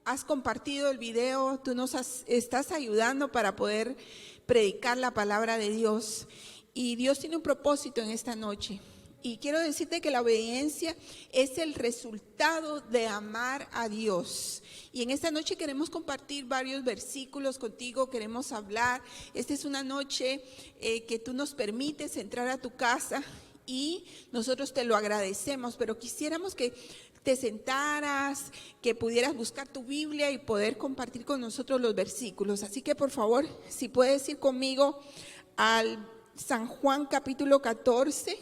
has compartido el video, tú estás ayudando para poder predicar la palabra de Dios. Y Dios tiene un propósito en esta noche. Y quiero decirte que la obediencia es el resultado de amar a Dios. Y en esta noche queremos compartir varios versículos contigo, queremos hablar. Esta es una noche que tú nos permites entrar a tu casa y nosotros te lo agradecemos, pero quisiéramos que te sentaras, que pudieras buscar tu Biblia y poder compartir con nosotros los versículos. Así que por favor, si puedes ir conmigo al San Juan capítulo 14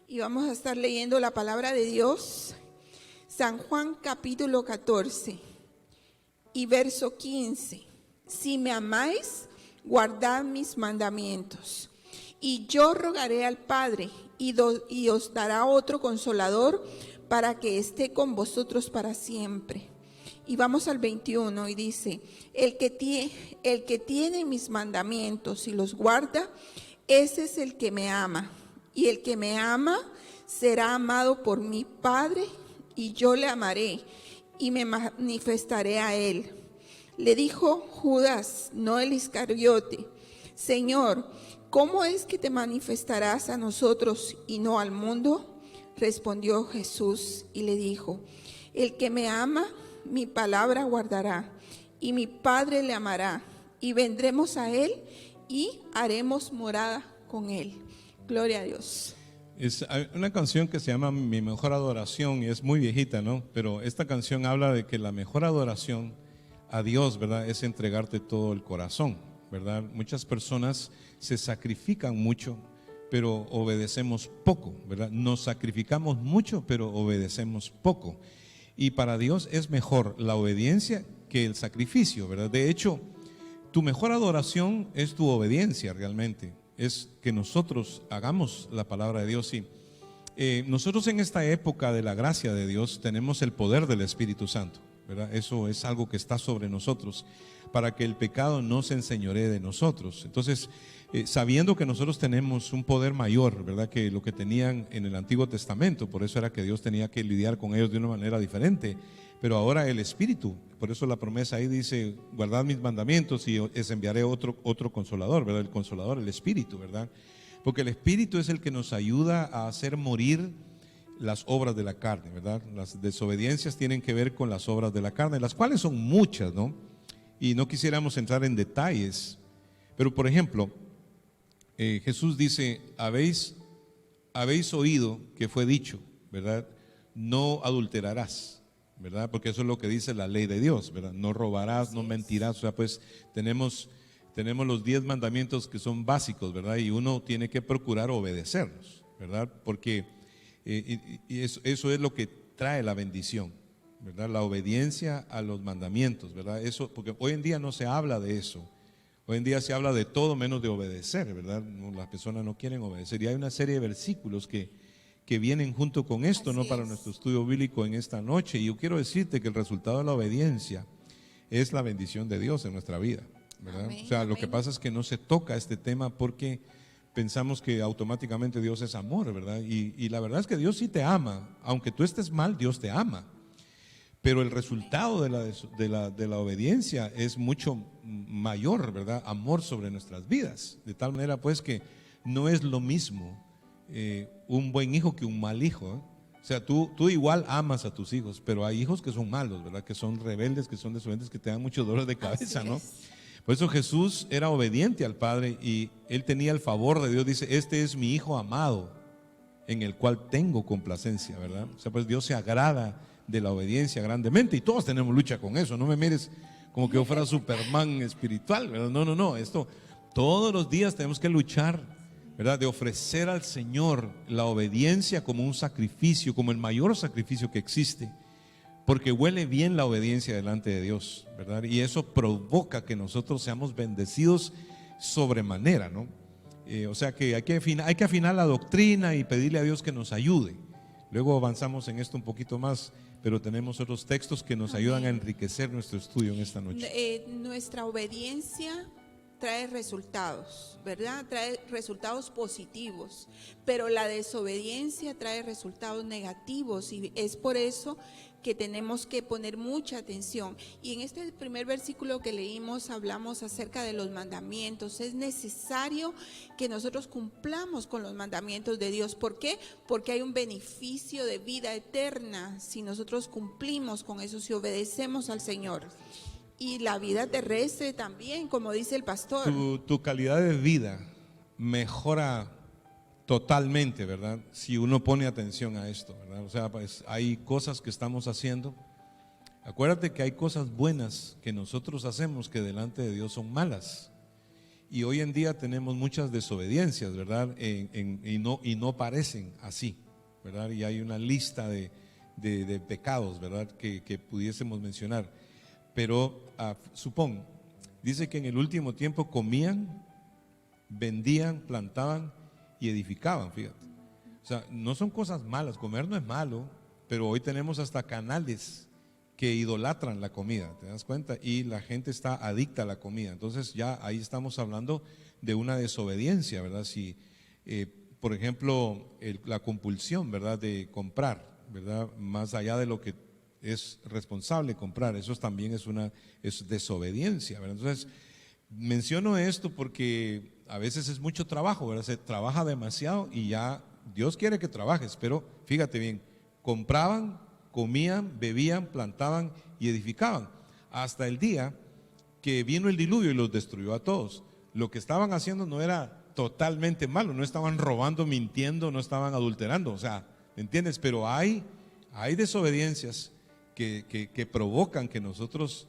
y vamos a estar leyendo la palabra de Dios. San Juan capítulo 14 y verso 15. Si me amáis, guardad mis mandamientos. Y yo rogaré al Padre y os dará otro consolador para que esté con vosotros para siempre. Y vamos al 21 y dice, el que tiene mis mandamientos y los guarda, ese es el que me ama. Y el que me ama será amado por mi Padre, y yo le amaré y me manifestaré a él. Le dijo Judas, no el Iscariote, Señor, ¿cómo es que te manifestarás a nosotros y no al mundo? Respondió Jesús y le dijo, el que me ama, mi palabra guardará, y mi Padre le amará, y vendremos a él y haremos morada con él. Gloria a Dios. Es una canción que se llama Mi Mejor Adoración y es muy viejita, ¿no? Pero esta canción habla de que la mejor adoración a Dios, ¿verdad?, es entregarte todo el corazón, ¿verdad? Muchas personas se sacrifican mucho, pero obedecemos poco, ¿verdad? Nos sacrificamos mucho, pero obedecemos poco. Y para Dios es mejor la obediencia que el sacrificio, ¿verdad? De hecho, tu mejor adoración es tu obediencia realmente. Es que nosotros hagamos la palabra de Dios. Y nosotros en esta época de la gracia de Dios tenemos el poder del Espíritu Santo, ¿verdad? Eso es algo que está sobre nosotros para que el pecado no se enseñoree de nosotros. Entonces, sabiendo que nosotros tenemos un poder mayor, ¿verdad?, que lo que tenían en el Antiguo Testamento, por eso era que Dios tenía que lidiar con ellos de una manera diferente. Pero ahora el Espíritu, por eso la promesa ahí dice, guardad mis mandamientos y os enviaré otro consolador, ¿verdad? El consolador, el Espíritu, ¿verdad? Porque el Espíritu es el que nos ayuda a hacer morir las obras de la carne, ¿verdad? Las desobediencias tienen que ver con las obras de la carne, las cuales son muchas, ¿no? Y no quisiéramos entrar en detalles, pero por ejemplo, Jesús dice, habéis oído que fue dicho, ¿verdad? No adulterarás, ¿verdad? Porque eso es lo que dice la ley de Dios, ¿verdad? No robarás, no mentirás. O sea, pues tenemos los 10 mandamientos que son básicos, ¿verdad? Y uno tiene que procurar obedecerlos, ¿verdad? Porque eso es lo que trae la bendición, ¿verdad? La obediencia a los mandamientos, ¿verdad? Eso, porque hoy en día no se habla de eso. Hoy en día se habla de todo menos de obedecer, ¿verdad? Las personas no quieren obedecer. Y hay una serie de versículos que vienen junto con esto, ¿no?, para nuestro estudio bíblico en esta noche. Y yo quiero decirte que el resultado de la obediencia es la bendición de Dios en nuestra vida, ¿verdad? Amén, o sea, lo que pasa es que no se toca este tema porque pensamos que automáticamente Dios es amor, ¿verdad? Y la verdad es que Dios sí te ama. Aunque tú estés mal, Dios te ama. Pero el resultado de la obediencia es mucho mayor, ¿verdad? Amor sobre nuestras vidas. De tal manera pues que no es lo mismo un buen hijo que un mal hijo, ¿eh? O sea, tú igual amas a tus hijos, pero hay hijos que son malos, ¿verdad? Que son rebeldes, que son desobedientes, que te dan mucho dolor de cabeza, ¿no? Por eso Jesús era obediente al Padre y él tenía el favor de Dios. Dice, este es mi hijo amado, en el cual tengo complacencia, ¿verdad? O sea, pues Dios se agrada de la obediencia grandemente y todos tenemos lucha con eso. No me mires como que yo fuera Superman espiritual, ¿verdad? No, esto todos los días tenemos que luchar, ¿verdad? De ofrecer al Señor la obediencia como un sacrificio, como el mayor sacrificio que existe, porque huele bien la obediencia delante de Dios, ¿verdad? Y eso provoca que nosotros seamos bendecidos sobremanera, ¿no? O sea que hay que afinar la doctrina y pedirle a Dios que nos ayude. Luego avanzamos en esto un poquito más, pero tenemos otros textos que nos ayudan a enriquecer nuestro estudio en esta noche. Nuestra obediencia trae resultados, ¿verdad? Trae resultados positivos, pero la desobediencia trae resultados negativos y es por eso que tenemos que poner mucha atención. Y en este primer versículo que leímos hablamos acerca de los mandamientos. Es necesario que nosotros cumplamos con los mandamientos de Dios. ¿Por qué? Porque hay un beneficio de vida eterna si nosotros cumplimos con eso, si obedecemos al Señor. Y la vida terrestre también, como dice el pastor. Tu calidad de vida mejora totalmente, ¿verdad? Si uno pone atención a esto, ¿verdad? O sea, pues hay cosas que estamos haciendo. Acuérdate que hay cosas buenas que nosotros hacemos que delante de Dios son malas. Y hoy en día tenemos muchas desobediencias, ¿verdad? Y no parecen así, ¿verdad? Y hay una lista de pecados, ¿verdad? Que pudiésemos mencionar. Pero dice que en el último tiempo comían, vendían, plantaban y edificaban, fíjate. O sea, no son cosas malas, comer no es malo, pero hoy tenemos hasta canales que idolatran la comida, ¿te das cuenta? Y la gente está adicta a la comida. Entonces ya ahí estamos hablando de una desobediencia, ¿verdad? Si, por ejemplo, la compulsión, ¿verdad? De comprar, ¿verdad? Más allá de lo que es responsable comprar, eso también es desobediencia, ¿verdad? Entonces, menciono esto porque a veces es mucho trabajo, ¿verdad? Se trabaja demasiado y ya Dios quiere que trabajes, pero fíjate bien, compraban, comían, bebían, plantaban y edificaban, hasta el día que vino el diluvio y los destruyó a todos. Lo que estaban haciendo no era totalmente malo, no estaban robando, mintiendo, no estaban adulterando, o sea, ¿entiendes? Pero hay desobediencias que provocan que nosotros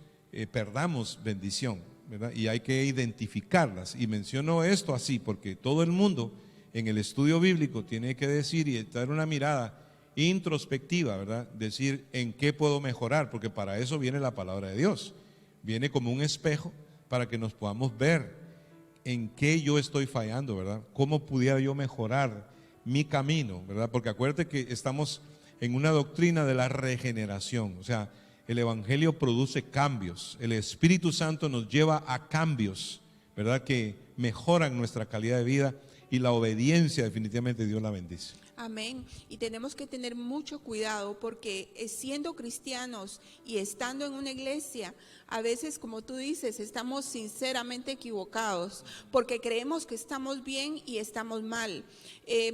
perdamos bendición, ¿verdad? Y hay que identificarlas. Y menciono esto así porque todo el mundo en el estudio bíblico tiene que decir y dar una mirada introspectiva, ¿verdad? Decir en qué puedo mejorar, porque para eso viene la palabra de Dios. Viene como un espejo para que nos podamos ver en qué yo estoy fallando, ¿verdad? Cómo pudiera yo mejorar mi camino, ¿verdad? Porque acuérdate que estamos en una doctrina de la regeneración, o sea, el evangelio produce cambios, el Espíritu Santo nos lleva a cambios, ¿verdad? Que mejoran nuestra calidad de vida y la obediencia definitivamente Dios la bendice. Amén. Y tenemos que tener mucho cuidado porque siendo cristianos y estando en una iglesia, a veces, como tú dices, estamos sinceramente equivocados porque creemos que estamos bien y estamos mal.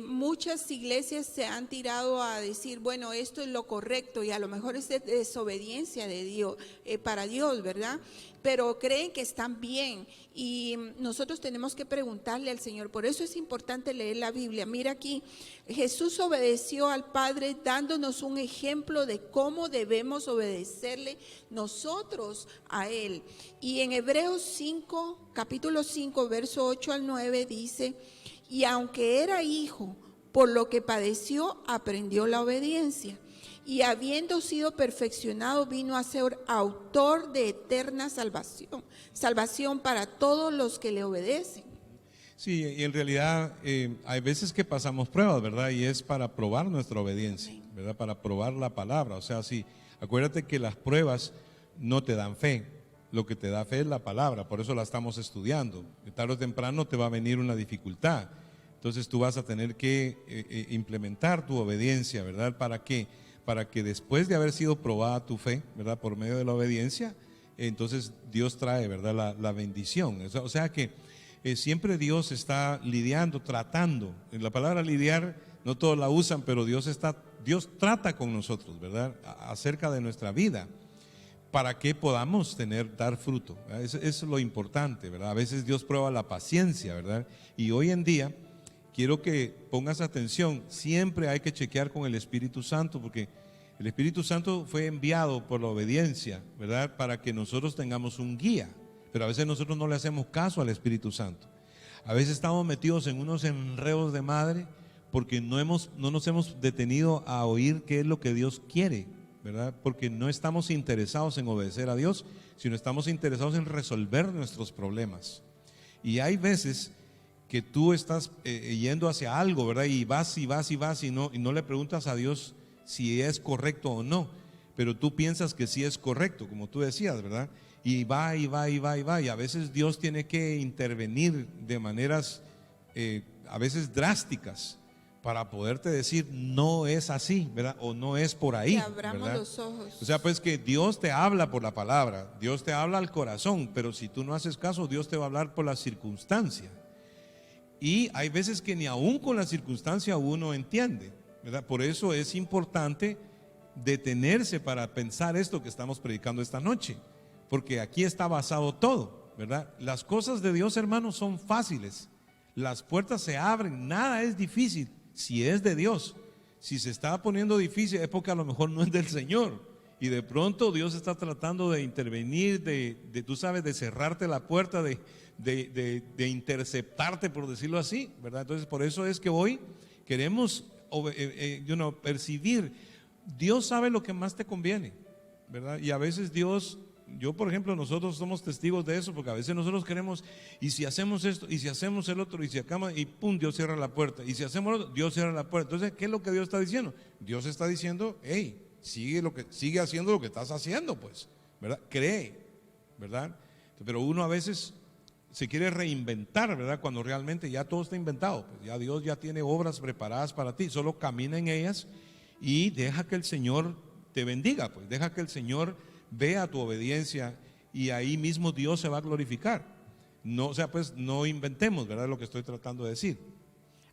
Muchas iglesias se han tirado a decir, bueno, esto es lo correcto y a lo mejor es de desobediencia de Dios, para Dios, ¿verdad? Pero creen que están bien y nosotros tenemos que preguntarle al Señor. Por eso es importante leer la Biblia. Mira aquí, Jesús obedeció al Padre dándonos un ejemplo de cómo debemos obedecerle nosotros a Él. Y en Hebreos 5, capítulo 5, verso 8 al 9 dice, y aunque era hijo, por lo que padeció, aprendió la obediencia. Y habiendo sido perfeccionado, vino a ser autor de eterna salvación para todos los que le obedecen. Sí, y en realidad hay veces que pasamos pruebas, ¿verdad? Y es para probar nuestra obediencia, ¿verdad? Para probar la palabra. O sea, sí, acuérdate que las pruebas no te dan fe. Lo que te da fe es la palabra, por eso la estamos estudiando. Tarde o temprano te va a venir una dificultad. Entonces tú vas a tener que implementar tu obediencia, ¿verdad? ¿Para qué? Para que después de haber sido probada tu fe, ¿verdad? Por medio de la obediencia, entonces Dios trae, ¿verdad? La bendición. O sea que siempre Dios está lidiando, tratando. En la palabra lidiar no todos la usan, pero Dios trata con nosotros, ¿verdad? Acerca de nuestra vida, para que podamos dar fruto. Eso es lo importante, ¿verdad? A veces Dios prueba la paciencia, ¿verdad? Y hoy en día quiero que pongas atención, siempre hay que chequear con el Espíritu Santo, porque el Espíritu Santo fue enviado por la obediencia, ¿verdad? Para que nosotros tengamos un guía, pero a veces nosotros no le hacemos caso al Espíritu Santo. A veces estamos metidos en unos enredos de madre porque no nos hemos detenido a oír qué es lo que Dios quiere, ¿verdad? Porque no estamos interesados en obedecer a Dios, sino estamos interesados en resolver nuestros problemas. Y hay veces que tú estás yendo hacia algo, ¿verdad? Y vas y no le preguntas a Dios si es correcto o no, pero tú piensas que sí es correcto, como tú decías, ¿verdad? Y va, y a veces Dios tiene que intervenir de maneras a veces drásticas para poderte decir no es así, ¿verdad? O no es por ahí, Que abramos ¿verdad? los ojos. O sea, pues que Dios te habla por la palabra, Dios te habla al corazón, pero si tú no haces caso, Dios te va a hablar por la circunstancia. Y hay veces que ni aún con la circunstancia uno entiende, ¿verdad? Por eso es importante detenerse para pensar esto que estamos predicando esta noche, porque aquí está basado todo, ¿verdad? Las cosas de Dios, hermanos, son fáciles. Las puertas se abren, nada es difícil si es de Dios. Si se está poniendo difícil es porque a lo mejor no es del Señor. Y de pronto Dios está tratando de intervenir, tú sabes, de cerrarte la puerta, de interceptarte, por decirlo así, ¿verdad? Entonces por eso es que hoy queremos percibir, Dios sabe lo que más te conviene, ¿verdad? Y a veces Dios... Yo, por ejemplo, nosotros somos testigos de eso, porque a veces nosotros queremos, y si hacemos esto, y si hacemos el otro, y si acá, y pum, Dios cierra la puerta, y si hacemos lo otro, Dios cierra la puerta. Entonces, ¿qué es lo que Dios está diciendo? Dios está diciendo, hey, sigue haciendo lo que estás haciendo, pues, ¿verdad? Cree, ¿verdad? Pero uno a veces se quiere reinventar, ¿verdad? Cuando realmente ya todo está inventado, pues ya Dios ya tiene obras preparadas para ti, solo camina en ellas y deja que el Señor te bendiga, pues, deja que el Señor vea tu obediencia y ahí mismo Dios se va a glorificar. No, o sea, pues no inventemos, ¿verdad? Lo que estoy tratando de decir.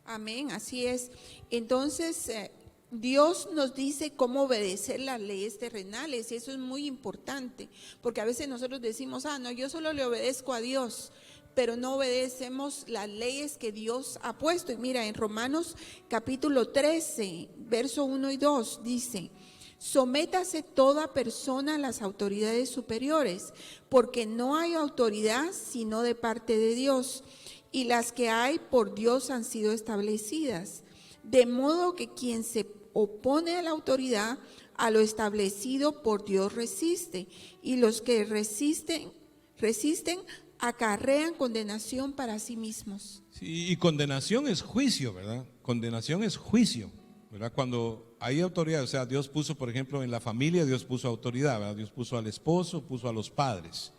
Amén, así es. Entonces, Dios nos dice cómo obedecer las leyes terrenales y eso es muy importante, porque a veces nosotros decimos, no, yo solo le obedezco a Dios, pero no obedecemos las leyes que Dios ha puesto. Y mira, en Romanos capítulo 13, verso 1 y 2 dice: sométase toda persona a las autoridades superiores, porque no hay autoridad sino de parte de Dios, y las que hay por Dios han sido establecidas. De modo que quien se opone a la autoridad, a lo establecido por Dios resiste, y los que resisten acarrean condenación para sí mismos. Sí, y condenación es juicio, ¿verdad? Condenación es juicio, ¿verdad? Cuando hay autoridad, o sea, Dios puso, por ejemplo, en la familia, Dios puso autoridad, ¿verdad? Dios puso al esposo, puso a los padres.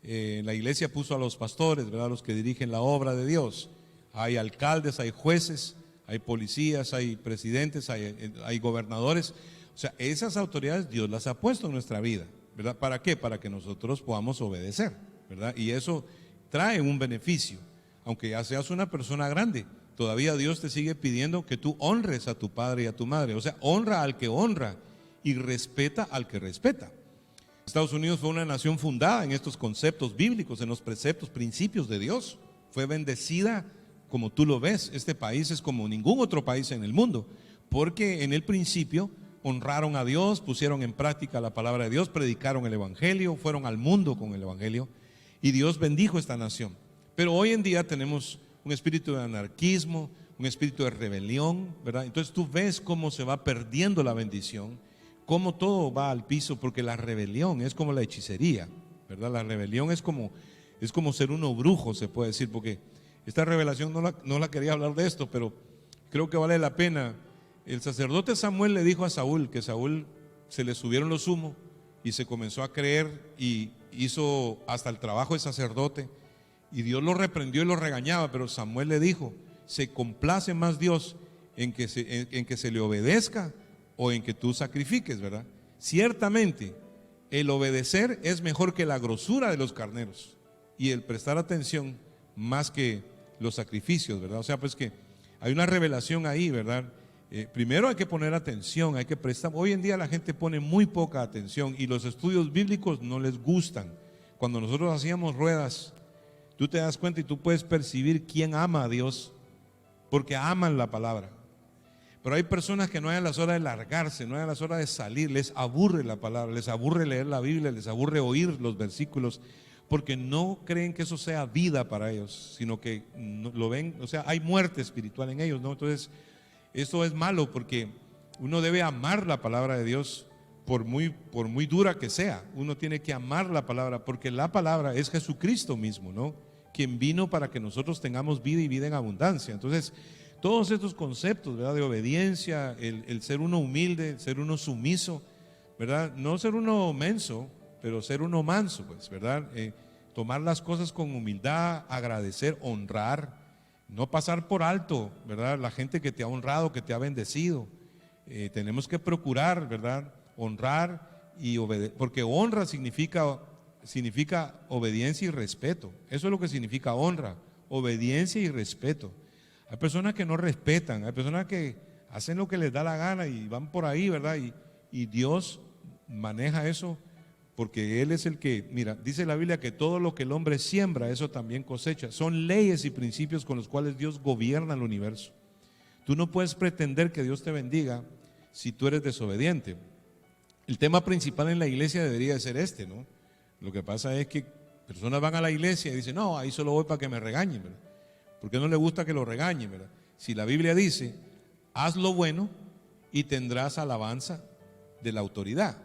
En la iglesia puso a los pastores, ¿verdad? Los que dirigen la obra de Dios. Hay alcaldes, hay jueces, hay policías, hay presidentes, hay gobernadores. O sea, esas autoridades Dios las ha puesto en nuestra vida, ¿verdad? ¿Para qué? Para que nosotros podamos obedecer, ¿verdad? Y eso trae un beneficio, aunque ya seas una persona grande. Todavía Dios te sigue pidiendo que tú honres a tu padre y a tu madre. O sea, honra al que honra y respeta al que respeta. Estados Unidos fue una nación fundada en estos conceptos bíblicos, en los preceptos, principios de Dios. Fue bendecida como tú lo ves. Este país es como ningún otro país en el mundo, porque en el principio honraron a Dios, pusieron en práctica la palabra de Dios, predicaron el evangelio, fueron al mundo con el evangelio y Dios bendijo esta nación. Pero hoy en día tenemos un espíritu de anarquismo, un espíritu de rebelión, ¿verdad? Entonces tú ves cómo se va perdiendo la bendición, cómo todo va al piso, porque la rebelión es como la hechicería, ¿verdad? La rebelión es como ser uno brujo, se puede decir, porque esta revelación no la quería hablar de esto, pero creo que vale la pena. El sacerdote Samuel le dijo a Saúl que Saúl se le subieron los humos y se comenzó a creer y hizo hasta el trabajo de sacerdote. Y Dios lo reprendió y lo regañaba, pero Samuel le dijo: ¿se complace más Dios en que se le obedezca o en que tú sacrifiques, verdad? Ciertamente, el obedecer es mejor que la grosura de los carneros y el prestar atención más que los sacrificios, ¿verdad? O sea, pues que hay una revelación ahí, ¿verdad? Primero hay que poner atención, hay que prestar. Hoy en día la gente pone muy poca atención y los estudios bíblicos no les gustan. Cuando nosotros hacíamos ruedas, tú te das cuenta y tú puedes percibir quién ama a Dios, porque aman la palabra. Pero hay personas que no hay las horas de largarse, no hay las horas de salir, les aburre la palabra, les aburre leer la Biblia, les aburre oír los versículos, porque no creen que eso sea vida para ellos, sino que lo ven, o sea, hay muerte espiritual en ellos, ¿no? Entonces, esto es malo porque uno debe amar la palabra de Dios por muy dura que sea. Uno tiene que amar la palabra porque la palabra es Jesucristo mismo, ¿no? Quien vino para que nosotros tengamos vida y vida en abundancia. Entonces, todos estos conceptos, ¿verdad? De obediencia, el ser uno humilde, el ser uno sumiso, ¿verdad? No ser uno menso, pero ser uno manso, pues, ¿verdad? Tomar las cosas con humildad, agradecer, honrar, no pasar por alto, ¿verdad? La gente que te ha honrado, que te ha bendecido. Tenemos que procurar, ¿verdad? Honrar y obedecer, porque honra significa obediencia y respeto. Eso es lo que significa honra, obediencia y respeto. Hay personas que no respetan, hay personas que hacen lo que les da la gana y van por ahí, ¿verdad? Y Dios maneja eso porque Él es el que, mira, dice la Biblia que todo lo que el hombre siembra, eso también cosecha. Son leyes y principios con los cuales Dios gobierna el universo. Tú no puedes pretender que Dios te bendiga si tú eres desobediente. El tema principal en la iglesia debería de ser este, ¿no? Lo que pasa es que personas van a la iglesia y dicen, no, ahí solo voy para que me regañen, ¿verdad? Porque no le gusta que lo regañen, ¿verdad? Si la Biblia dice, haz lo bueno y tendrás alabanza de la autoridad.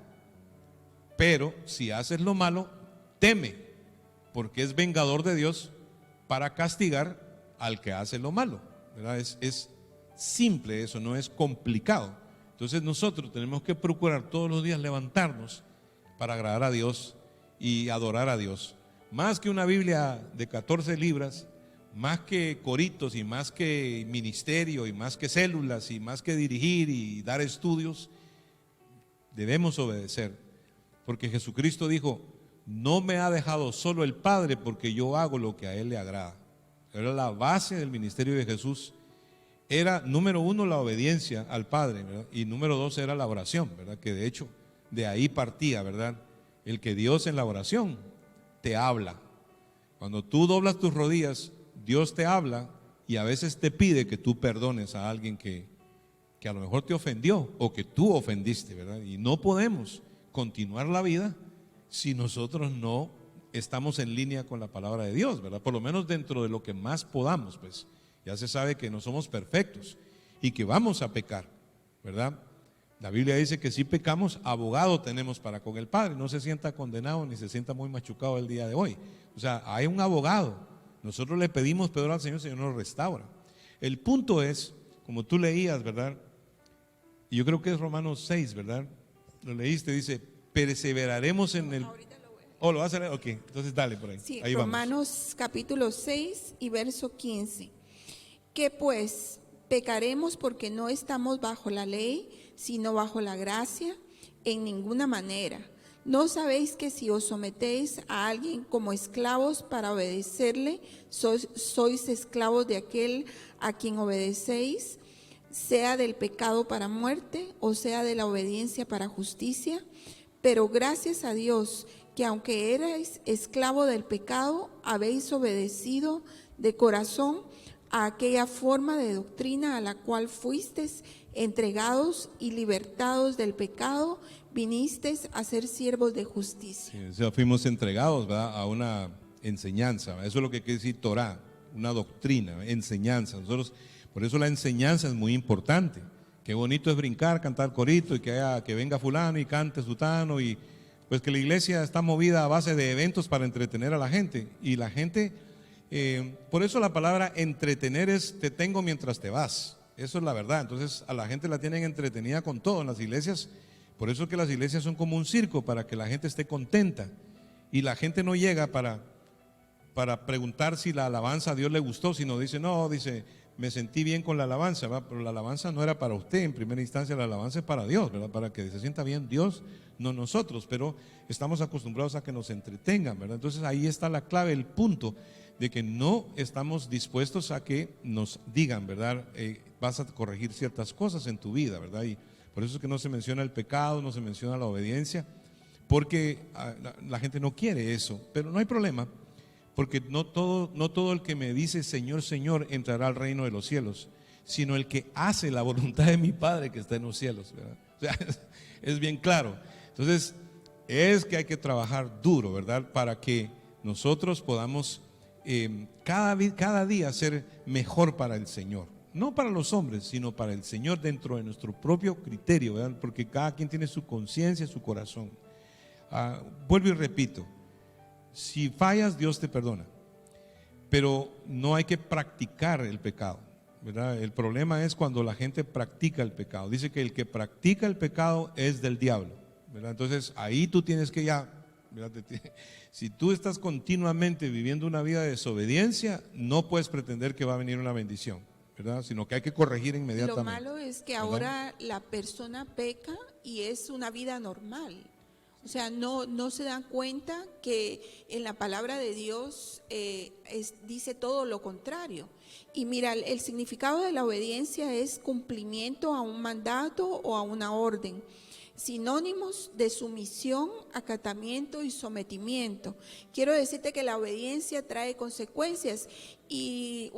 Pero si haces lo malo, teme, porque es vengador de Dios para castigar al que hace lo malo, ¿verdad? Es simple eso, no es complicado. Entonces nosotros tenemos que procurar todos los días levantarnos para agradar a Dios y adorar a Dios. Más que una Biblia de 14 libras, más que coritos y más que ministerio y más que células y más que dirigir y dar estudios, debemos obedecer. Porque Jesucristo dijo, no me ha dejado solo el Padre porque yo hago lo que a Él le agrada. Era la base del ministerio de Jesús. Era, número uno, la obediencia al Padre, ¿verdad? Y número dos era la oración, ¿verdad? Que de hecho de ahí partía, ¿verdad? El que Dios en la oración te habla. Cuando tú doblas tus rodillas, Dios te habla y a veces te pide que tú perdones a alguien que a lo mejor te ofendió o que tú ofendiste, ¿verdad? Y no podemos continuar la vida si nosotros no estamos en línea con la palabra de Dios, ¿verdad? Por lo menos dentro de lo que más podamos, pues ya se sabe que no somos perfectos y que vamos a pecar, ¿verdad? La Biblia dice que si pecamos, abogado tenemos para con el Padre. No se sienta condenado ni se sienta muy machucado el día de hoy. O sea, hay un abogado. Nosotros le pedimos perdón al Señor, el Señor nos restaura. El punto es, como tú leías, ¿verdad? Y yo creo que es Romanos 6, ¿verdad? Lo leíste, dice, perseveraremos en el... Ahorita lo voy a leer. Oh, ¿lo vas a leer? Ok, entonces dale por ahí. Sí, Ahí Romanos vamos. capítulo 6 y verso 15. ¿Qué pues? ¿Pecaremos porque no estamos bajo la ley, sino bajo la gracia? En ninguna manera. ¿No sabéis que si os sometéis a alguien como esclavos para obedecerle, sois esclavos de aquel a quien obedecéis, sea del pecado para muerte o sea de la obediencia para justicia? Pero gracias a Dios que aunque erais esclavo del pecado, habéis obedecido de corazón a aquella forma de doctrina a la cual fuisteis entregados, y libertados del pecado, vinisteis a ser siervos de justicia. Sí, o sea, fuimos entregados, ¿verdad?, a una enseñanza. Eso es lo que quiere decir Torah, una doctrina, enseñanza. Nosotros, por eso la enseñanza es muy importante. Qué bonito es brincar, cantar corito y que venga fulano y cante sutano, y pues que la iglesia está movida a base de eventos para entretener a la gente. Y la gente, por eso la palabra entretener es te tengo mientras te vas. Eso es la verdad. Entonces a la gente la tienen entretenida con todo en las iglesias. Por eso es que las iglesias son como un circo, para que la gente esté contenta. Y la gente no llega para preguntar si la alabanza a Dios le gustó, sino dice, no, dice, me sentí bien con la alabanza, ¿verdad? Pero la alabanza no era para usted en primera instancia, la alabanza es para Dios, ¿verdad? Para que se sienta bien Dios, no nosotros, pero estamos acostumbrados a que nos entretengan, ¿verdad? Entonces ahí está la clave, el punto de que no estamos dispuestos a que nos digan, ¿verdad? Vas a corregir ciertas cosas en tu vida, ¿verdad? Y por eso es que no se menciona el pecado, no se menciona la obediencia, porque la gente no quiere eso, pero no hay problema. Porque no todo el que me dice Señor, Señor entrará al reino de los cielos, sino el que hace la voluntad de mi Padre que está en los cielos, ¿verdad? O sea, es bien claro. Entonces, es que hay que trabajar duro, ¿verdad? Para que nosotros podamos cada día ser mejor para el Señor. No para los hombres, sino para el Señor dentro de nuestro propio criterio, ¿verdad? Porque cada quien tiene su conciencia, su corazón. Vuelvo y repito. Si fallas, Dios te perdona, pero no hay que practicar el pecado, ¿verdad? El problema es cuando la gente practica el pecado. Dice que el que practica el pecado es del diablo, ¿verdad? Entonces ahí tú tienes que ya ¿verdad? Si tú estás continuamente viviendo una vida de desobediencia, no puedes pretender que va a venir una bendición, ¿verdad? Sino que hay que corregir inmediatamente. Lo malo es que ahora la persona peca y es una vida normal. O sea, no se dan cuenta que en la palabra de Dios dice todo lo contrario. Y mira, el significado de la obediencia es cumplimiento a un mandato o a una orden. Sinónimos de sumisión, acatamiento y sometimiento. Quiero decirte que la obediencia trae consecuencias y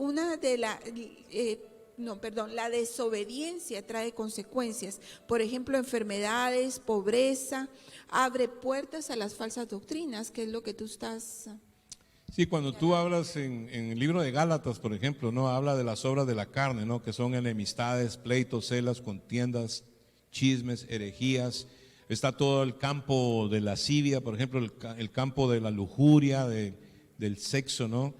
la desobediencia trae consecuencias. Por ejemplo, enfermedades, pobreza, abre puertas a las falsas doctrinas, que es lo que tú estás. Sí, cuando tú hablas en el libro de Gálatas, por ejemplo, no habla de las obras de la carne, ¿no? Que son enemistades, pleitos, celas, contiendas, chismes, herejías. Está todo el campo de lascivia, por ejemplo, el campo de la lujuria, del sexo, ¿no?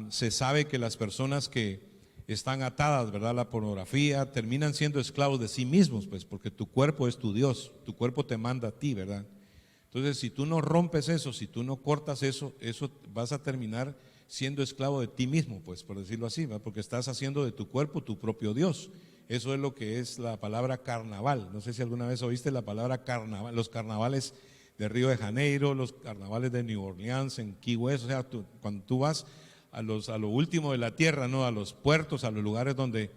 Se sabe que las personas que están atadas, ¿verdad?, a la pornografía, terminan siendo esclavos de sí mismos, pues, porque tu cuerpo es tu Dios, tu cuerpo te manda a ti, ¿verdad? Entonces, si tú no rompes eso, si tú no cortas eso vas a terminar siendo esclavo de ti mismo, pues, por decirlo así, ¿verdad? Porque estás haciendo de tu cuerpo tu propio Dios. Eso es lo que es la palabra carnaval. No sé si alguna vez oíste la palabra carnaval, los carnavales de Río de Janeiro, los carnavales de New Orleans, en Key West. O sea, cuando tú vas a lo último de la tierra, ¿no?, a los puertos, a los lugares donde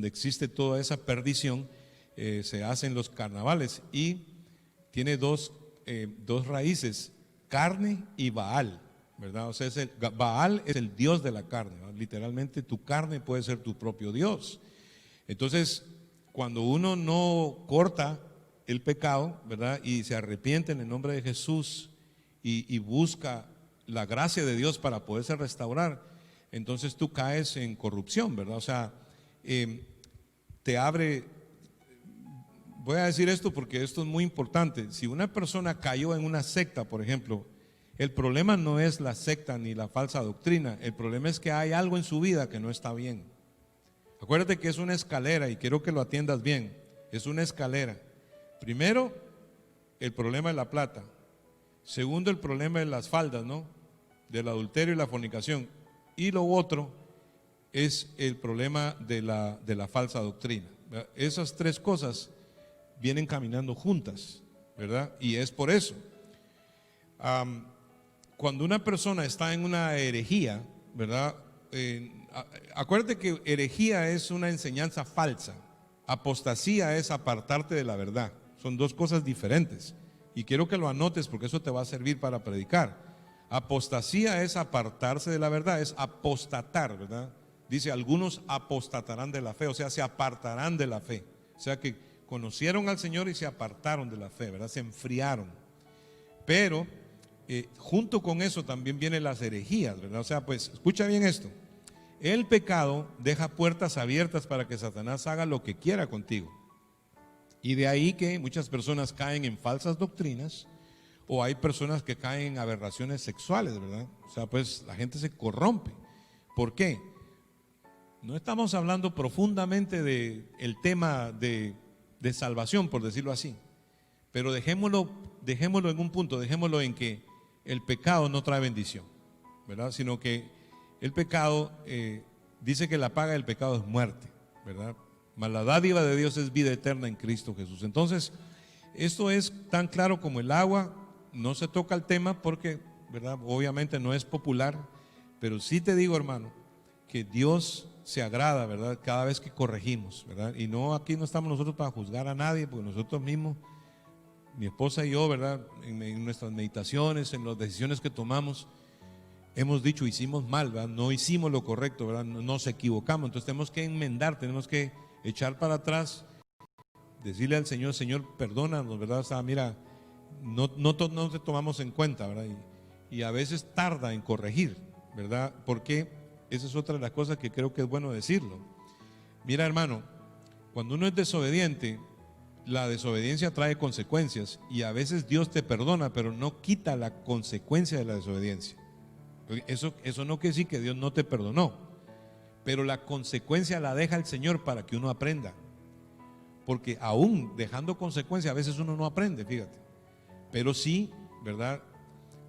existe toda esa perdición, se hacen los carnavales y tiene dos raíces, carne y Baal, ¿verdad? O sea, Baal es el dios de la carne, ¿no? Literalmente tu carne puede ser tu propio Dios. Entonces, cuando uno no corta el pecado, ¿verdad?, y se arrepiente en el nombre de Jesús y busca la gracia de Dios para poderse restaurar, entonces tú caes en corrupción, ¿verdad? O sea, te abre. Voy a decir esto porque esto es muy importante. Si una persona cayó en una secta, por ejemplo, el problema no es la secta ni la falsa doctrina, el problema es que hay algo en su vida que no está bien. Acuérdate que es una escalera y quiero que lo atiendas bien, es una escalera. Primero, el problema de la plata. Segundo, el problema de las faldas, ¿no?, del adulterio y la fornicación. Y lo otro es el problema de la falsa doctrina. Esas tres cosas vienen caminando juntas, ¿verdad? Y es por eso. Cuando una persona está en una herejía, ¿verdad? Acuérdate que herejía es una enseñanza falsa, apostasía es apartarte de la verdad, son dos cosas diferentes. Y quiero que lo anotes porque eso te va a servir para predicar. Apostasía es apartarse de la verdad, es apostatar, ¿verdad? Dice, algunos apostatarán de la fe, o sea, se apartarán de la fe. O sea que conocieron al Señor y se apartaron de la fe, ¿verdad? Se enfriaron. Pero junto con eso también vienen las herejías, ¿verdad? O sea, pues escucha bien esto. El pecado deja puertas abiertas para que Satanás haga lo que quiera contigo. Y de ahí que muchas personas caen en falsas doctrinas o hay personas que caen en aberraciones sexuales, ¿verdad? O sea, pues la gente se corrompe. ¿Por qué? No estamos hablando profundamente del tema de salvación, por decirlo así, pero dejémoslo en un punto, dejémoslo en que el pecado no trae bendición, ¿verdad? Sino que el pecado, dice que la paga del pecado es muerte, ¿verdad? Mas la dádiva de Dios es vida eterna en Cristo Jesús. Entonces, esto es tan claro como el agua. No se toca el tema porque, ¿verdad?, obviamente no es popular, pero sí te digo, hermano, que Dios se agrada, ¿verdad?, cada vez que corregimos, ¿verdad? Y no, aquí no estamos nosotros para juzgar a nadie, porque nosotros mismos, mi esposa y yo, ¿verdad?, en nuestras meditaciones, en las decisiones que tomamos, hemos dicho, hicimos mal, ¿verdad?, no hicimos lo correcto, ¿verdad?, nos equivocamos. Entonces tenemos que enmendar, tenemos que echar para atrás, decirle al Señor, Señor, perdónanos, ¿verdad? O sea, mira, no te tomamos en cuenta, ¿verdad? Y a veces tarda en corregir, ¿verdad? Porque esa es otra de las cosas que creo que es bueno decirlo. Mira, hermano, cuando uno es desobediente, la desobediencia trae consecuencias y a veces Dios te perdona, pero no quita la consecuencia de la desobediencia. Eso no quiere decir que Dios no te perdonó, pero la consecuencia la deja el Señor para que uno aprenda. Porque aún dejando consecuencias, a veces uno no aprende, fíjate. Pero sí, ¿verdad?,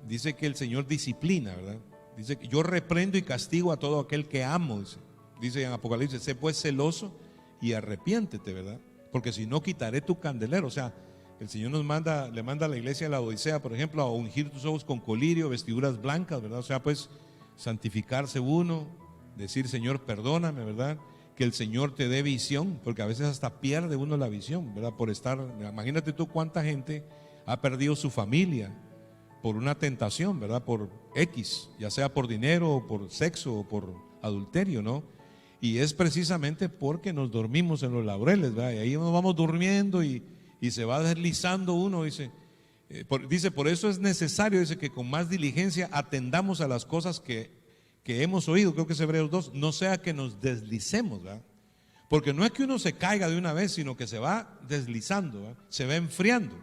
dice que el Señor disciplina, ¿verdad? Dice que yo reprendo y castigo a todo aquel que amo, dice en Apocalipsis, sé pues celoso y arrepiéntete, ¿verdad? Porque si no, quitaré tu candelero. O sea, el Señor le manda a la iglesia de la Odisea, por ejemplo, a ungir tus ojos con colirio, vestiduras blancas, ¿verdad? O sea, pues santificarse uno, decir, Señor, perdóname, ¿verdad? Que el Señor te dé visión, porque a veces hasta pierde uno la visión, ¿verdad? Por estar, imagínate tú cuánta gente ha perdido su familia por una tentación, ¿verdad? Por X, ya sea por dinero, o por sexo, o por adulterio, ¿no? Y es precisamente porque nos dormimos en los laureles, ¿verdad? Y ahí nos vamos durmiendo y se va deslizando uno, dice, por eso es necesario, dice, que con más diligencia atendamos a las cosas que hemos oído, creo que es Hebreos 2, no sea que nos deslicemos, ¿verdad? Porque no es que uno se caiga de una vez, sino que se va deslizando, ¿verdad? Se va enfriando,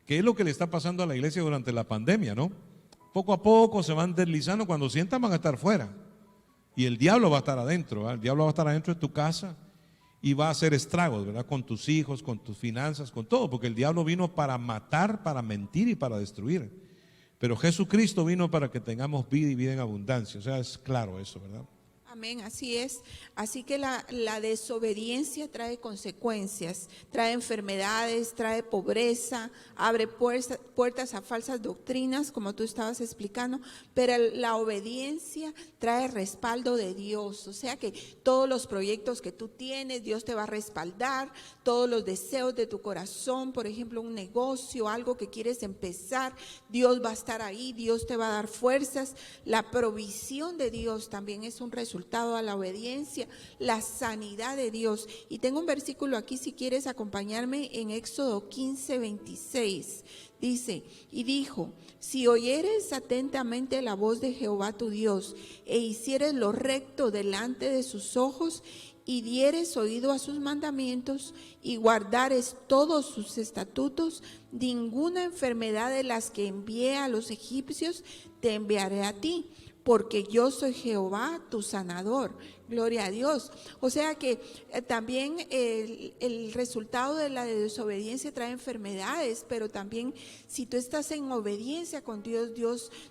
que es lo que le está pasando a la iglesia durante la pandemia, ¿no? Poco a poco se van deslizando, cuando sientan van a estar fuera y el diablo va a estar adentro, ¿verdad? El diablo va a estar adentro de tu casa y va a hacer estragos, ¿verdad? Con tus hijos, con tus finanzas, con todo, porque el diablo vino para matar, para mentir y para destruir. Pero Jesucristo vino para que tengamos vida y vida en abundancia. O sea, es claro eso, ¿verdad? Amén, así es. Así que la desobediencia trae consecuencias, trae enfermedades, trae pobreza, abre puertas a falsas doctrinas, como tú estabas explicando, pero la obediencia trae respaldo de Dios. O sea que todos los proyectos que tú tienes, Dios te va a respaldar, todos los deseos de tu corazón, por ejemplo, un negocio, algo que quieres empezar, Dios va a estar ahí, Dios te va a dar fuerzas. La provisión de Dios también es un resultado a la obediencia, la sanidad de Dios. Y tengo un versículo aquí, si quieres acompañarme, en Éxodo 15:26. Dice, y dijo, si oyeres atentamente la voz de Jehová tu Dios, e hicieres lo recto delante de sus ojos, y dieres oído a sus mandamientos, y guardares todos sus estatutos, ninguna enfermedad de las que envié a los egipcios te enviaré a ti, porque yo soy Jehová tu sanador. Gloria a Dios. O sea que también el resultado de la desobediencia trae enfermedades, pero también si tú estás en obediencia con Dios,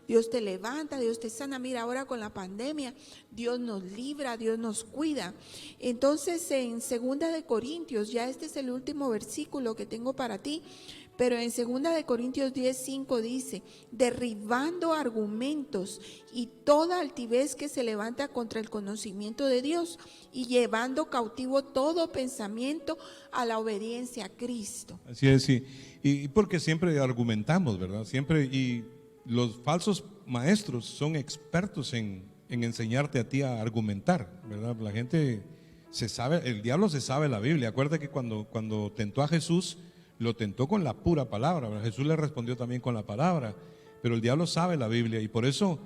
Dios te levanta, Dios te sana. Mira, ahora con la pandemia, Dios nos libra, Dios nos cuida. Entonces, en 2 de Corintios, ya este es el último versículo que tengo para ti, pero en 2 de Corintios 10:5 dice, derribando argumentos y toda altivez que se levanta contra el conocimiento de Dios, y llevando cautivo todo pensamiento a la obediencia a Cristo. Así es, sí. Y porque siempre argumentamos, ¿verdad? Siempre, y los falsos maestros son expertos en enseñarte a ti a argumentar, ¿verdad? La gente se sabe, el diablo se sabe la Biblia. Acuérdate que cuando tentó a Jesús, lo tentó con la pura palabra, ¿verdad? Jesús le respondió también con la palabra, pero el diablo sabe la Biblia, y por eso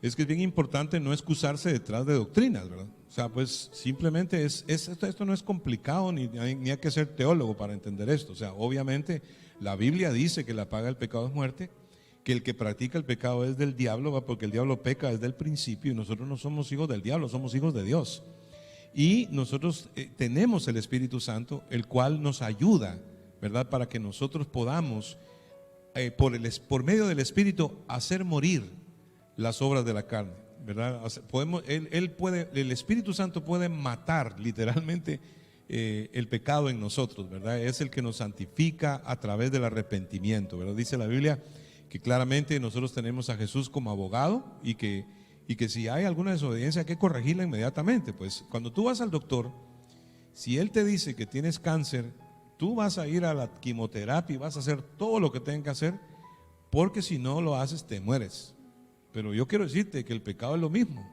es que es bien importante no excusarse detrás de doctrinas, ¿verdad? O sea, pues simplemente esto no es complicado, ni hay que ser teólogo para entender esto. O sea, obviamente la Biblia dice que la paga del pecado es muerte, que el que practica el pecado es del diablo, ¿va? Porque el diablo peca desde el principio, y nosotros no somos hijos del diablo, somos hijos de Dios. Y nosotros tenemos el Espíritu Santo, el cual nos ayuda, ¿verdad? Para que nosotros podamos, por medio del Espíritu, hacer morir las obras de la carne, ¿verdad? El Espíritu Santo puede matar literalmente el pecado en nosotros, ¿verdad? Es el que nos santifica a través del arrepentimiento, ¿verdad? Dice la Biblia que claramente nosotros tenemos a Jesús como abogado, y que si hay alguna desobediencia hay que corregirla inmediatamente. Pues cuando tú vas al doctor, si él te dice que tienes cáncer, tú vas a ir a la quimioterapia y vas a hacer todo lo que tengas que hacer, porque si no lo haces te mueres. Pero yo quiero decirte que el pecado es lo mismo,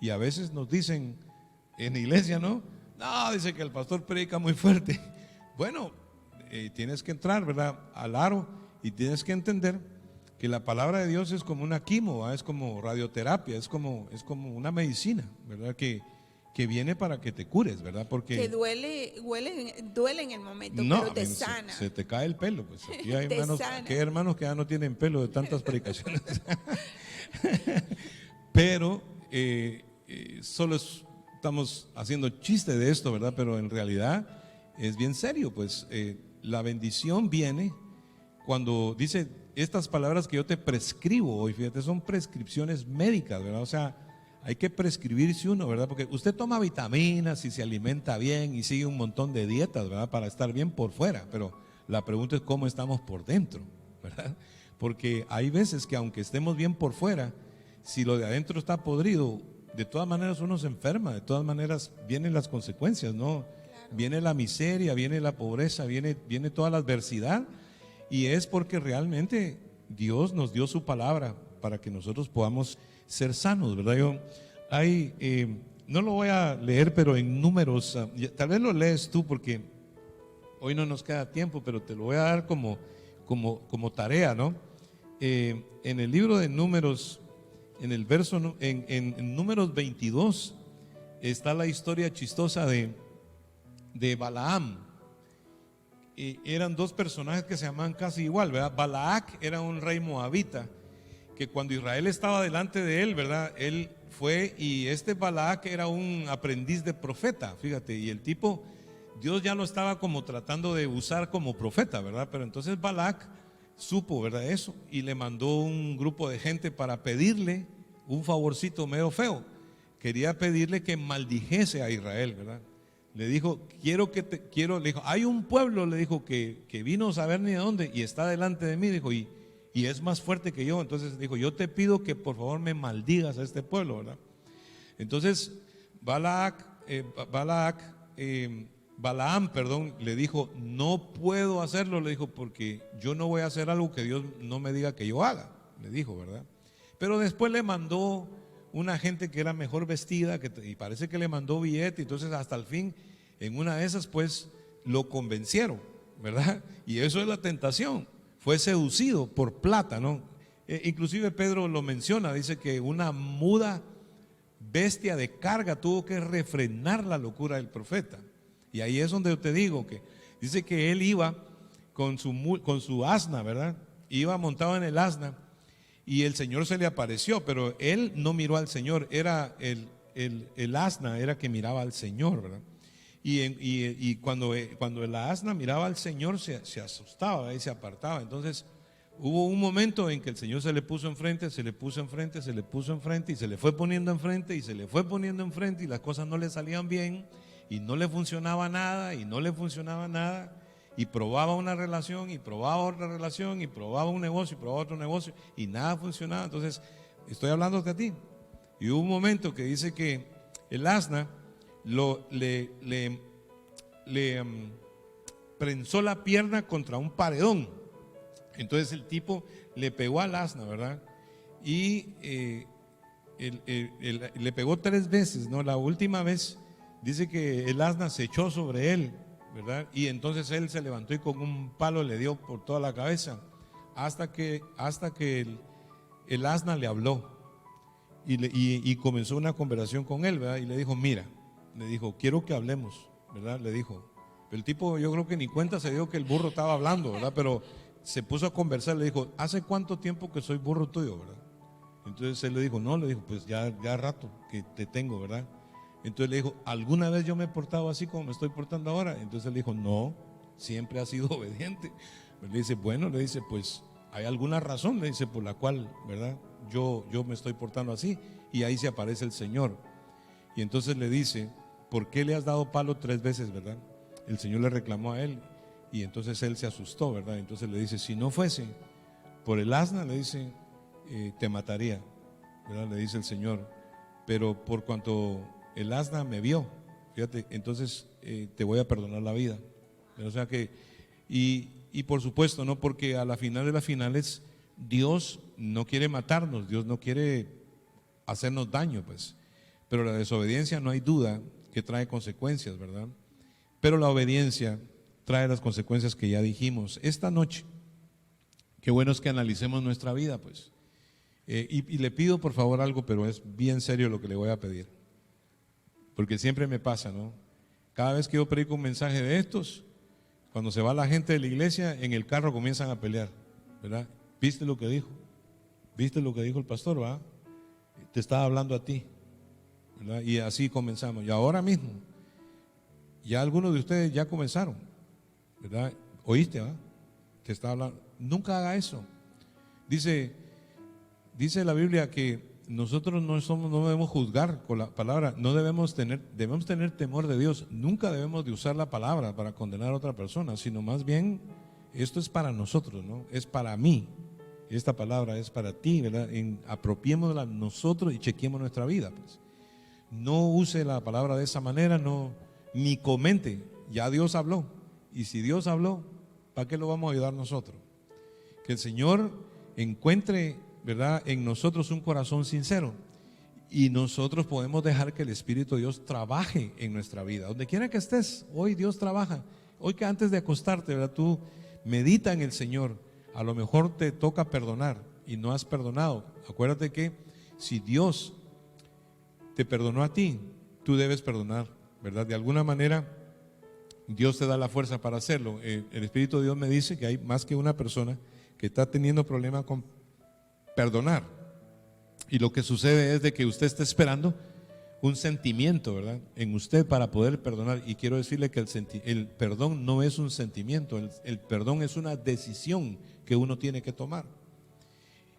y a veces nos dicen en la iglesia, no, dice que el pastor predica muy fuerte. Bueno, tienes que entrar, ¿verdad?, al aro, y tienes que entender que la palabra de Dios es como una quimio, ¿verdad? Es como radioterapia, es como una medicina, ¿verdad?, que viene para que te cures, ¿verdad? Porque que duele en el momento, no, pero te sana. Se te cae el pelo, pues aquí hay hermanos que ya no tienen pelo de tantas predicaciones. Pero solo estamos haciendo chiste de esto, ¿verdad? Pero en realidad es bien serio, pues la bendición viene cuando dice, estas palabras que yo te prescribo hoy, fíjate, son prescripciones médicas, ¿verdad? O sea, hay que prescribirse uno, ¿verdad? Porque usted toma vitaminas y se alimenta bien y sigue un montón de dietas, ¿verdad? Para estar bien por fuera, pero la pregunta es cómo estamos por dentro, ¿verdad? Porque hay veces que aunque estemos bien por fuera, si lo de adentro está podrido, de todas maneras uno se enferma, de todas maneras vienen las consecuencias, ¿no? Claro. Viene la miseria, viene la pobreza, viene toda la adversidad, y es porque realmente Dios nos dio su palabra para que nosotros podamos ser sanos, ¿verdad? No lo voy a leer, pero en Números, tal vez lo lees tú porque hoy no nos queda tiempo, pero te lo voy a dar como tarea, ¿no? En el libro de Números, en el verso, en Números 22, está la historia chistosa de Balaam. Eran dos personajes que se llamaban casi igual, ¿verdad? Balac era un rey moabita, que cuando Israel estaba delante de él, ¿verdad? Él fue, y este Balac era un aprendiz de profeta, fíjate, y el tipo, Dios ya lo estaba como tratando de usar como profeta, ¿verdad? Pero entonces Balac supo, ¿verdad? Eso, y le mandó un grupo de gente para pedirle un favorcito medio feo. Quería pedirle que maldijese a Israel, ¿verdad? Le dijo, le dijo, hay un pueblo, le dijo, que vino a saber ni de dónde y está delante de mí, dijo, y es más fuerte que yo. Entonces dijo, yo te pido que por favor me maldigas a este pueblo, ¿verdad? Entonces Balaam, le dijo, no puedo hacerlo, le dijo, porque yo no voy a hacer algo que Dios no me diga que yo haga, le dijo, ¿verdad? Pero después le mandó una gente que era mejor vestida, y parece que le mandó billete, entonces hasta el fin, en una de esas pues lo convencieron, ¿verdad? Y eso es la tentación, fue seducido por plata, ¿no? Inclusive Pedro lo menciona, dice que una muda bestia de carga tuvo que refrenar la locura del profeta. Y ahí es donde yo te digo que dice que él iba con su asna, ¿verdad? Iba montado en el asna y el Señor se le apareció, pero él no miró al Señor, era el asna era que miraba al Señor, ¿verdad? Y cuando el asna miraba al Señor se asustaba y se apartaba. Entonces hubo un momento en que el Señor se le puso enfrente, se le puso enfrente, se le puso enfrente y se le fue poniendo enfrente y se le fue poniendo enfrente y las cosas no le salían bien y no le funcionaba nada y no le funcionaba nada y probaba una relación y probaba otra relación y probaba un negocio y probaba otro negocio y nada funcionaba. Entonces estoy hablando de a ti. Y hubo un momento que dice que el asna le prensó la pierna contra un paredón. Entonces el tipo le pegó al asna, ¿verdad? Y le pegó 3 veces, ¿no? La última vez dice que el asna se echó sobre él, ¿verdad? Y entonces él se levantó y con un palo le dio por toda la cabeza hasta que el asna le habló y comenzó una conversación con él, ¿verdad? Y le dijo, mira, le dijo, quiero que hablemos, ¿verdad? Le dijo. El tipo, yo creo que ni cuenta se dio que el burro estaba hablando, ¿verdad? Pero se puso a conversar, le dijo, ¿hace cuánto tiempo que soy burro tuyo, verdad? Entonces él le dijo, no, le dijo, pues ya rato que te tengo, ¿verdad? Entonces le dijo, ¿alguna vez yo me he portado así como me estoy portando ahora? Entonces él dijo, no, siempre has sido obediente. Le dice, bueno, le dice, pues hay alguna razón, le dice, por la cual, ¿verdad? Yo me estoy portando así. Y ahí se aparece el Señor. Y entonces le dice, ¿por qué le has dado palo 3 veces, verdad? El Señor le reclamó a él. Y entonces él se asustó, ¿verdad? Entonces le dice, si no fuese por el asna, le dice, te mataría, ¿verdad? Le dice el Señor, pero por cuanto el asna me vio, fíjate, entonces te voy a perdonar la vida. O sea que, y por supuesto, no, porque a la final de las finales, Dios no quiere matarnos, Dios no quiere hacernos daño, pues. Pero la desobediencia no hay duda que trae consecuencias, ¿verdad? Pero la obediencia trae las consecuencias que ya dijimos. Esta noche, qué bueno es que analicemos nuestra vida, pues. Y le pido por favor algo, pero es bien serio lo que le voy a pedir. Porque siempre me pasa, ¿no? Cada vez que yo predico un mensaje de estos, cuando se va la gente de la iglesia, en el carro comienzan a pelear, ¿verdad? ¿Viste lo que dijo? ¿Viste lo que dijo el pastor, va? Te estaba hablando a ti, ¿verdad? Y así comenzamos. Y ahora mismo, ya algunos de ustedes ya comenzaron, ¿verdad? ¿Oíste, va? Te estaba hablando. Nunca haga eso. Dice la Biblia que nosotros no debemos juzgar con la palabra, debemos tener temor de Dios. Nunca debemos de usar la palabra para condenar a otra persona, sino más bien esto es para nosotros, ¿no? Es para mí. Esta palabra es para ti, ¿verdad? Apropiémosla nosotros y chequemos nuestra vida, pues. No use la palabra de esa manera, ni comente. Ya Dios habló. Y si Dios habló, ¿para qué lo vamos a ayudar nosotros? Que el Señor encuentre, ¿verdad?, en nosotros un corazón sincero. Y nosotros podemos dejar que el Espíritu de Dios trabaje en nuestra vida. Donde quiera que estés, hoy Dios trabaja. Hoy que antes de acostarte, ¿verdad?, tú medita en el Señor. A lo mejor te toca perdonar y no has perdonado. Acuérdate que si Dios te perdonó a ti, tú debes perdonar, ¿verdad? De alguna manera Dios te da la fuerza para hacerlo. El Espíritu de Dios me dice que hay más que una persona que está teniendo problemas con perdonar. Y lo que sucede es de que usted está esperando un sentimiento, ¿verdad?, en usted para poder perdonar. Y quiero decirle que el perdón no es un sentimiento, el perdón es una decisión que uno tiene que tomar.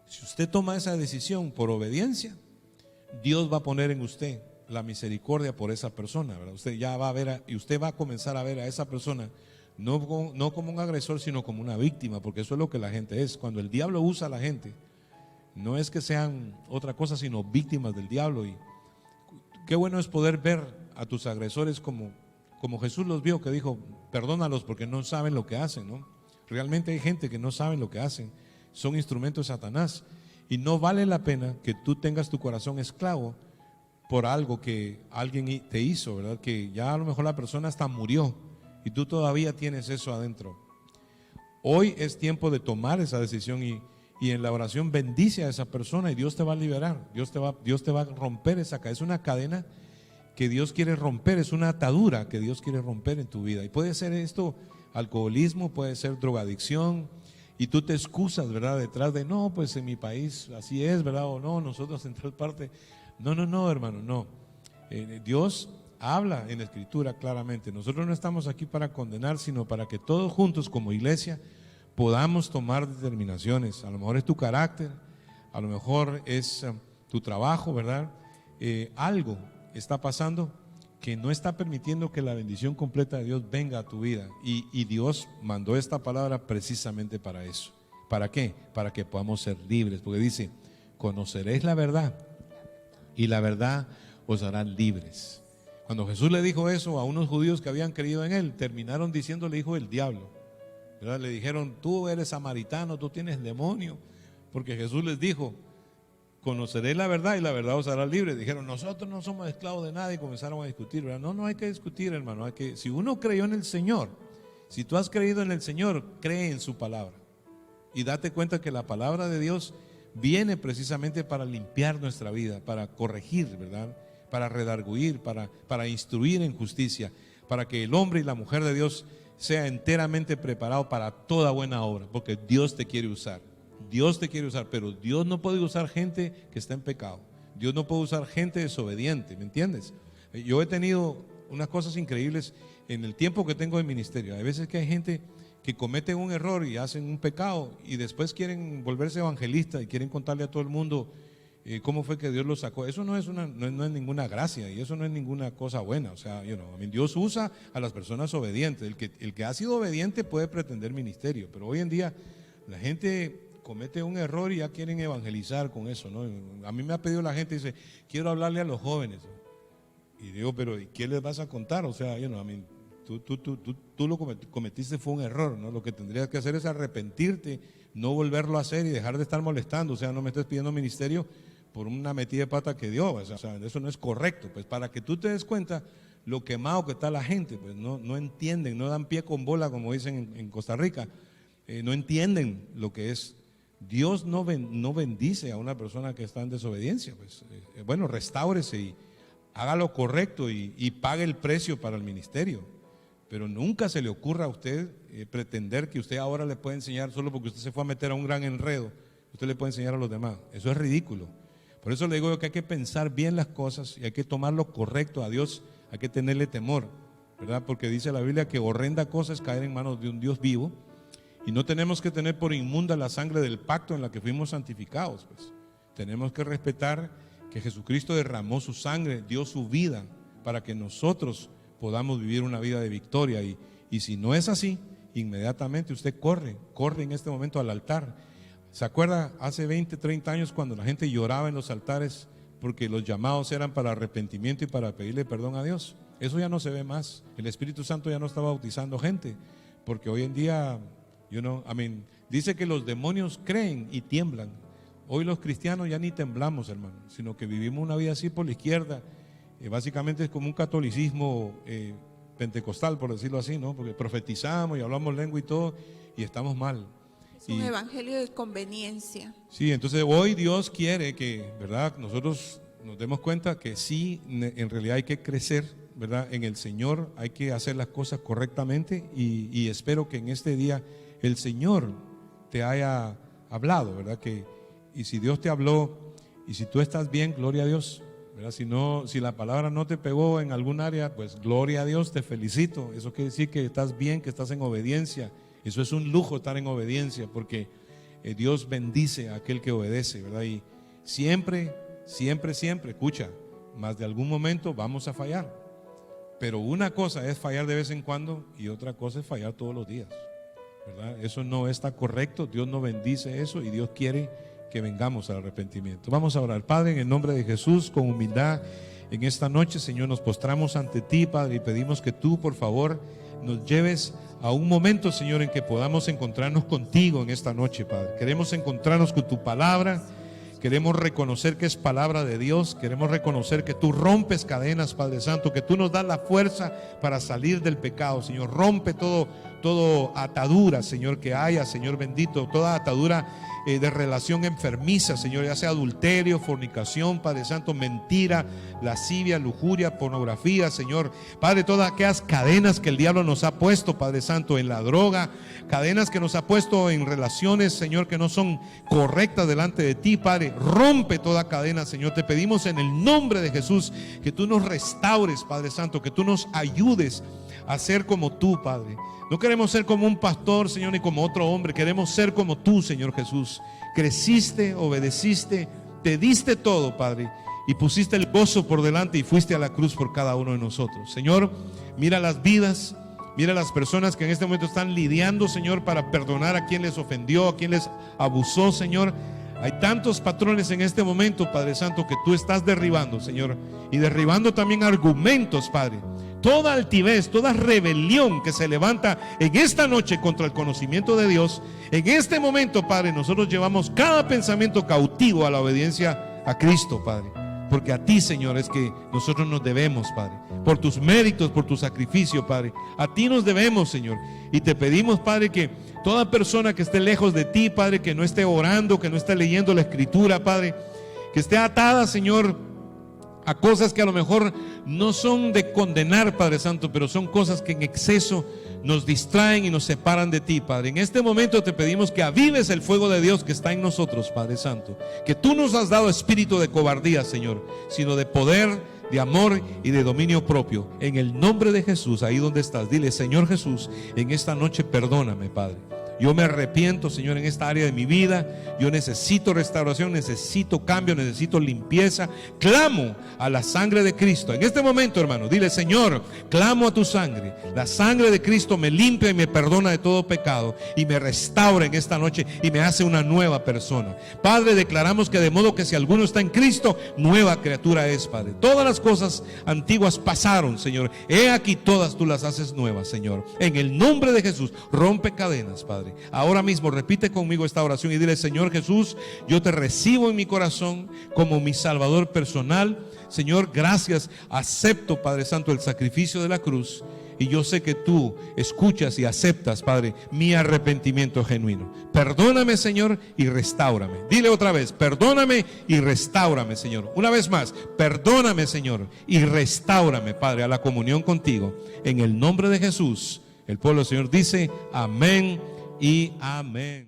Si usted toma esa decisión por obediencia, Dios va a poner en usted la misericordia por esa persona, ¿verdad? Usted ya va a ver y usted va a comenzar a ver a esa persona no como un agresor, sino como una víctima, porque eso es lo que la gente es. Cuando el diablo usa a la gente, no es que sean otra cosa, sino víctimas del diablo. Y qué bueno es poder ver a tus agresores como Jesús los vio, que dijo, perdónalos porque no saben lo que hacen, ¿no? Realmente hay gente que no saben lo que hacen, son instrumentos de Satanás. Y no vale la pena que tú tengas tu corazón esclavo por algo que alguien te hizo, ¿verdad? Que ya a lo mejor la persona hasta murió y tú todavía tienes eso adentro. Hoy es tiempo de tomar esa decisión y en la oración bendice a esa persona y Dios te va a liberar. Dios te va a romper esa cadena. Es una cadena que Dios quiere romper, es una atadura que Dios quiere romper en tu vida. Y puede ser esto alcoholismo, puede ser drogadicción, y tú te excusas, ¿verdad?, detrás de, no, pues en mi país así es, ¿verdad? O no, nosotros en tal parte. No, hermano, no. Dios habla en la Escritura claramente. Nosotros no estamos aquí para condenar, sino para que todos juntos como iglesia podamos tomar determinaciones. A lo mejor es tu carácter, a lo mejor es tu trabajo, ¿verdad? Algo está pasando que no está permitiendo que la bendición completa de Dios venga a tu vida. Y Dios mandó esta palabra precisamente para eso. ¿Para qué? Para que podamos ser libres. Porque dice, conoceréis la verdad y la verdad os hará libres. Cuando Jesús le dijo eso a unos judíos que habían creído en él, terminaron diciéndole hijo del diablo, ¿verdad? Le dijeron, tú eres samaritano, tú tienes demonio. Porque Jesús les dijo, conoceréis la verdad y la verdad os hará libre. Dijeron, nosotros no somos esclavos de nada, y comenzaron a discutir, ¿verdad? No hay que discutir, hermano. Si uno creyó en el Señor, si tú has creído en el Señor, cree en su palabra y date cuenta que la palabra de Dios viene precisamente para limpiar nuestra vida, para corregir, ¿verdad?, para redarguir, para instruir en justicia, para que el hombre y la mujer de Dios sea enteramente preparado para toda buena obra, porque Dios te quiere usar. Dios te quiere usar, pero Dios no puede usar gente que está en pecado. Dios no puede usar gente desobediente, ¿me entiendes? Yo he tenido unas cosas increíbles en el tiempo que tengo de ministerio. Hay veces que hay gente que cometen un error y hacen un pecado y después quieren volverse evangelistas y quieren contarle a todo el mundo cómo fue que Dios los sacó. Eso no es ninguna gracia y eso no es ninguna cosa buena. O sea, Dios usa a las personas obedientes. El que ha sido obediente puede pretender ministerio, pero hoy en día la gente comete un error y ya quieren evangelizar con eso, ¿no? A mí me ha pedido la gente, dice, quiero hablarle a los jóvenes. Y digo, pero ¿y qué les vas a contar? O sea, tú lo cometiste fue un error, ¿no? Lo que tendrías que hacer es arrepentirte, no volverlo a hacer y dejar de estar molestando. O sea, no me estés pidiendo ministerio por una metida de pata que dio. O sea, eso no es correcto. Pues para que tú te des cuenta lo quemado que está la gente, pues no entienden, no dan pie con bola, como dicen en Costa Rica. No entienden lo que es. Dios no bendice a una persona que está en desobediencia. Pues bueno, restáurese y haga lo correcto y pague el precio para el ministerio. Pero nunca se le ocurra a usted pretender que usted ahora le puede enseñar solo porque usted se fue a meter a un gran enredo. Usted le puede enseñar a los demás. Eso es ridículo. Por eso le digo yo que hay que pensar bien las cosas y hay que tomar lo correcto a Dios. Hay que tenerle temor, ¿verdad? Porque dice la Biblia que horrenda cosa es caer en manos de un Dios vivo. Y no tenemos que tener por inmunda la sangre del pacto en la que fuimos santificados, pues. Tenemos que respetar que Jesucristo derramó su sangre, dio su vida para que nosotros podamos vivir una vida de victoria. Y si no es así, inmediatamente usted corre en este momento al altar. ¿Se acuerda hace 20, 30 años cuando la gente lloraba en los altares porque los llamados eran para arrepentimiento y para pedirle perdón a Dios? Eso ya no se ve más. El Espíritu Santo ya no está bautizando gente, porque hoy en día, dice que los demonios creen y tiemblan. Hoy los cristianos ya ni temblamos, hermano, sino que vivimos una vida así por la izquierda. Básicamente es como un catolicismo pentecostal, por decirlo así, ¿no? Porque profetizamos y hablamos lengua y todo, y estamos mal. Es un evangelio de conveniencia. Sí, entonces hoy Dios quiere que, ¿verdad?, nosotros nos demos cuenta que sí, en realidad hay que crecer, ¿verdad?, en el Señor, hay que hacer las cosas correctamente, y espero que en este día el Señor te haya hablado, ¿verdad? Y si Dios te habló, y si tú estás bien, gloria a Dios, ¿verdad? Si la palabra no te pegó en algún área, pues gloria a Dios, te felicito. Eso quiere decir que estás bien, que estás en obediencia. Eso es un lujo, estar en obediencia, porque Dios bendice a aquel que obedece, ¿verdad? Y siempre, escucha, más de algún momento vamos a fallar. Pero una cosa es fallar de vez en cuando y otra cosa es fallar todos los días, ¿verdad? Eso no está correcto, Dios no bendice eso y Dios quiere que vengamos al arrepentimiento. Vamos a orar. Padre, en el nombre de Jesús, con humildad, en esta noche, Señor, nos postramos ante ti, Padre, y pedimos que tú, por favor, nos lleves a un momento, Señor, en que podamos encontrarnos contigo en esta noche, Padre. Queremos encontrarnos con tu palabra, queremos reconocer que es palabra de Dios, queremos reconocer que tú rompes cadenas, Padre Santo, que tú nos das la fuerza para salir del pecado, Señor. Rompe todo atadura, Señor, que haya, Señor bendito, toda atadura de relación enfermiza, Señor, ya sea adulterio, fornicación, Padre Santo, mentira, lascivia, lujuria, pornografía, Señor. Padre, todas aquellas cadenas que el diablo nos ha puesto, Padre Santo, en la droga, cadenas que nos ha puesto en relaciones, Señor, que no son correctas delante de ti, Padre. Rompe toda cadena, Señor. Te pedimos en el nombre de Jesús que tú nos restaures, Padre Santo, que tú nos ayudes a ser como tú, Padre. No queremos ser como un pastor, Señor, ni como otro hombre. Queremos ser como tú, Señor Jesús. Creciste, obedeciste, te diste todo, Padre, y pusiste el gozo por delante y fuiste a la cruz por cada uno de nosotros. Señor, mira las vidas, mira las personas que en este momento están lidiando, Señor, para perdonar a quien les ofendió, a quien les abusó, Señor. Hay tantos patrones en este momento, Padre Santo, que tú estás derribando, Señor, y derribando también argumentos, Padre. Toda altivez, toda rebelión que se levanta en esta noche contra el conocimiento de Dios, en este momento, Padre, nosotros llevamos cada pensamiento cautivo a la obediencia a Cristo, Padre. Porque a ti, Señor, es que nosotros nos debemos, Padre. Por tus méritos, por tu sacrificio, Padre. A ti nos debemos, Señor. Y te pedimos, Padre, que toda persona que esté lejos de ti, Padre, que no esté orando, que no esté leyendo la Escritura, Padre, que esté atada, Señor, a cosas que a lo mejor no son de condenar, Padre Santo, pero son cosas que en exceso nos distraen y nos separan de ti, Padre. En este momento te pedimos que avives el fuego de Dios que está en nosotros, Padre Santo. Que tú nos has dado espíritu de cobardía, Señor, sino de poder, de amor y de dominio propio. En el nombre de Jesús, ahí donde estás, dile: Señor Jesús, en esta noche perdóname, Padre. Yo me arrepiento, Señor, en esta área de mi vida. Yo necesito restauración, necesito cambio, necesito limpieza. Clamo a la sangre de Cristo. En este momento, hermano, dile: Señor, clamo a tu sangre. La sangre de Cristo me limpia y me perdona de todo pecado y me restaura en esta noche y me hace una nueva persona. Padre, declaramos que de modo que si alguno está en Cristo, nueva criatura es, Padre. Todas las cosas antiguas pasaron, Señor. He aquí todas tú las haces nuevas, Señor. En el nombre de Jesús, rompe cadenas, Padre. Ahora mismo repite conmigo esta oración y dile: Señor Jesús, yo te recibo en mi corazón como mi Salvador personal. Señor, gracias, acepto, Padre Santo, el sacrificio de la cruz. Y yo sé que tú escuchas y aceptas, Padre, mi arrepentimiento genuino. Perdóname, Señor, y restáurame. Dile otra vez: perdóname y restáurame, Señor. Una vez más: perdóname, Señor, y restáurame, Padre, a la comunión contigo. En el nombre de Jesús, el pueblo del Señor dice: amén y amén.